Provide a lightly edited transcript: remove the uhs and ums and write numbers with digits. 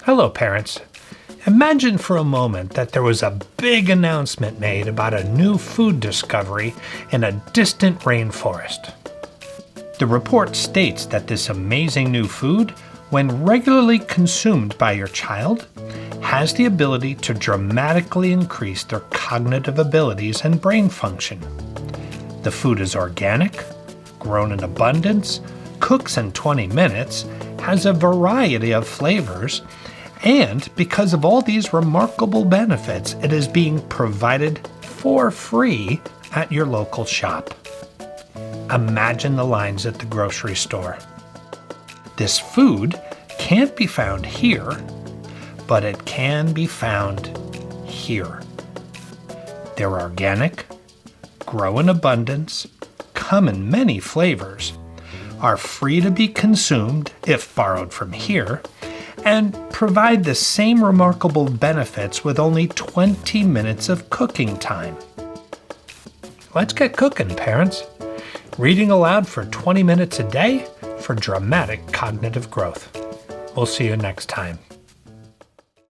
Hello, parents. Imagine for a moment that there was a big announcement made about a new food discovery in a distant rainforest. The report states that this amazing new food, when regularly consumed by your child, has the ability to dramatically increase their cognitive abilities and brain function. The food is organic, grown in abundance, cooks in 20 minutes, has a variety of flavors, and because of all these remarkable benefits, it is being provided for free at your local shop. Imagine the lines at the grocery store. This food can't be found here, but it can be found here. They're organic, grow in abundance, come in many flavors, are free to be consumed if borrowed from here, and provide the same remarkable benefits with only 20 minutes of cooking time. Let's get cooking, parents. Reading aloud for 20 minutes a day for dramatic cognitive growth. We'll see you next time.